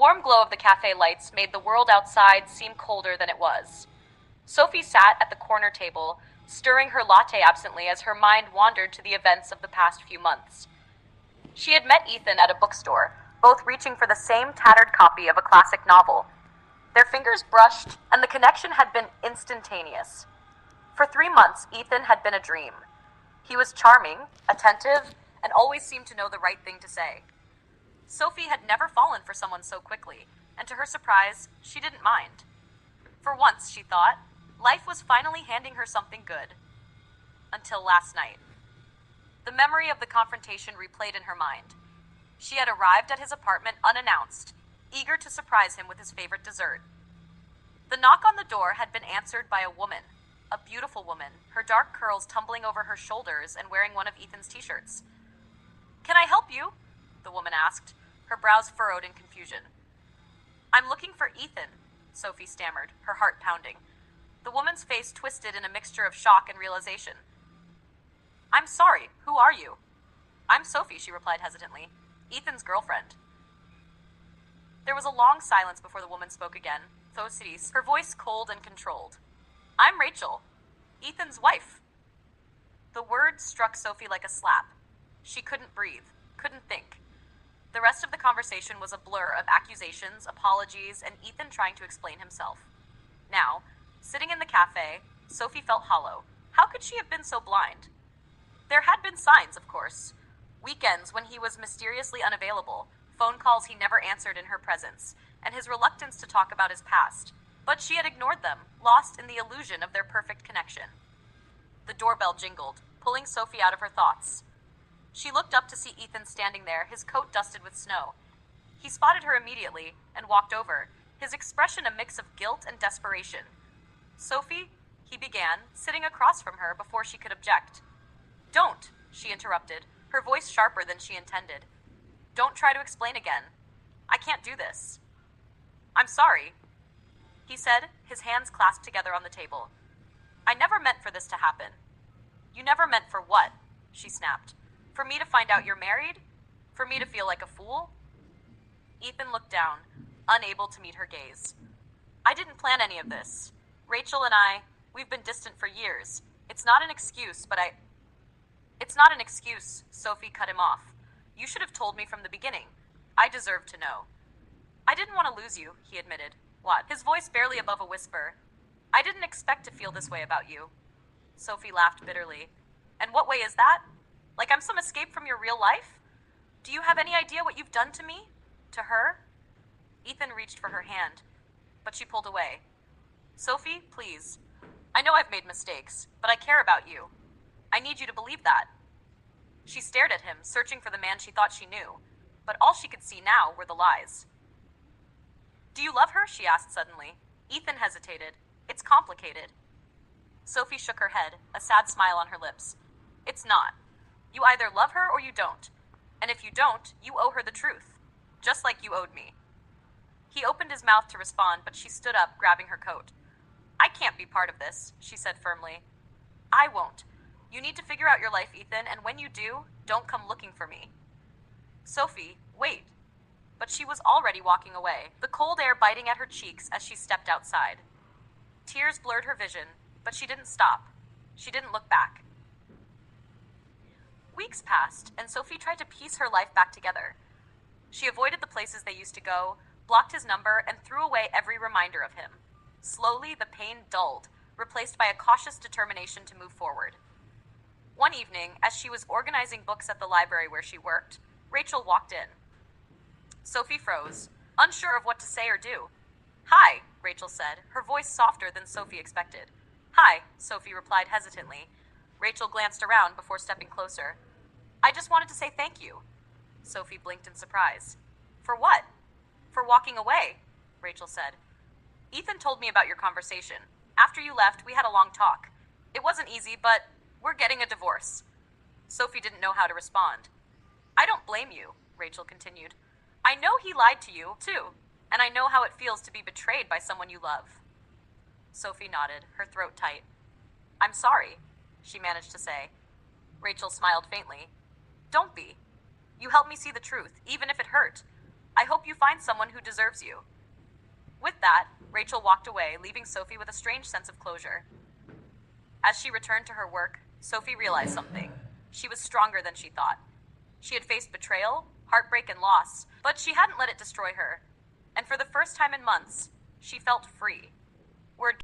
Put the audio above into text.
warm glow of the cafe lights made the world outside seem colder than it was. Sophie sat at the corner table, stirring her latte absently as her mind wandered to the events of the past few months. She had met Ethan at a bookstore, both reaching for the same tattered copy of a classic novel. Their fingers brushed, and the connection had been instantaneous. For 3 months, Ethan had been a dream. He was charming, attentive, and always seemed to know the right thing to say. Sophie had never fallen for someone so quickly, and to her surprise, she didn't mind. For once, she thought, life was finally handing her something good. Until last night. The memory of the confrontation replayed in her mind. She had arrived at his apartment unannounced, eager to surprise him with his favorite dessert. The knock on the door had been answered by a woman, a beautiful woman, her dark curls tumbling over her shoulders and wearing one of Ethan's t-shirts. "Can I help you?" the woman asked, her brows furrowed in confusion. "I'm looking for Ethan," Sophie stammered, her heart pounding. The woman's face twisted in a mixture of shock and realization. "I'm sorry, who are you?" "I'm Sophie," she replied hesitantly. "Ethan's girlfriend." There was a long silence before the woman spoke again, her voice cold and controlled. "I'm Rachel, Ethan's wife." The words struck Sophie like a slap. She couldn't breathe, couldn't think. The rest of the conversation was a blur of accusations, apologies, and Ethan trying to explain himself. Now, sitting in the cafe, Sophie felt hollow. How could she have been so blind? There had been signs, of course. Weekends when he was mysteriously unavailable, phone calls he never answered in her presence, and his reluctance to talk about his past. But she had ignored them, lost in the illusion of their perfect connection. The doorbell jingled, pulling Sophie out of her thoughts. She looked up to see Ethan standing there, his coat dusted with snow. He spotted her immediately and walked over, his expression a mix of guilt and desperation. "Sophie," he began, sitting across from her before she could object. "Don't," she interrupted, her voice sharper than she intended. "Don't try to explain again. I can't do this." "I'm sorry," he said, his hands clasped together on the table. "I never meant for this to happen." "You never meant for what?" she snapped. "For me to find out you're married? For me to feel like a fool?" Ethan looked down, unable to meet her gaze. "I didn't plan any of this. Rachel and we've been distant for years. It's not an excuse, It's not an excuse," Sophie cut him off. "You should have told me from the beginning. I deserve to know." "I didn't want to lose you," he admitted. "What?" His voice barely above a whisper. "I didn't expect to feel this way about you." Sophie laughed bitterly. "And what way is that? Like I'm some escape from your real life? Do you have any idea what you've done to me? To her?" Ethan reached for her hand, but she pulled away. "Sophie, please. I know I've made mistakes, but I care about you. I need you to believe that." She stared at him, searching for the man she thought she knew, but all she could see now were the lies. "Do you love her?" she asked suddenly. Ethan hesitated. "It's complicated." Sophie shook her head, a sad smile on her lips. "It's not. You either love her or you don't. And if you don't, you owe her the truth. Just like you owed me." He opened his mouth to respond, but she stood up, grabbing her coat. "I can't be part of this," she said firmly. "I won't. You need to figure out your life, Ethan, and when you do, don't come looking for me." "Sophie, wait." But she was already walking away, the cold air biting at her cheeks as she stepped outside. Tears blurred her vision, but she didn't stop. She didn't look back. Weeks passed, and Sophie tried to piece her life back together. She avoided the places they used to go, blocked his number, and threw away every reminder of him. Slowly, the pain dulled, replaced by a cautious determination to move forward. One evening, as she was organizing books at the library where she worked, Rachel walked in. Sophie froze, unsure of what to say or do. "Hi," Rachel said, her voice softer than Sophie expected. "Hi," Sophie replied hesitantly. Rachel glanced around before stepping closer. "I just wanted to say thank you." Sophie blinked in surprise. "For what?" "For walking away," Rachel said. "Ethan told me about your conversation. After you left, we had a long talk. It wasn't easy, but we're getting a divorce." Sophie didn't know how to respond. "I don't blame you," Rachel continued. "I know he lied to you, too, and I know how it feels to be betrayed by someone you love." Sophie nodded, her throat tight. "I'm sorry," she managed to say. Rachel smiled faintly. "Don't be. You helped me see the truth, even if it hurt. I hope you find someone who deserves you. With that, Rachel walked away, leaving Sophie with a strange sense of closure. As she returned to her work, Sophie realized something. She was stronger than she thought. She had faced betrayal, heartbreak, and loss, but she hadn't let it destroy her. And for the first time in months, she felt free. Word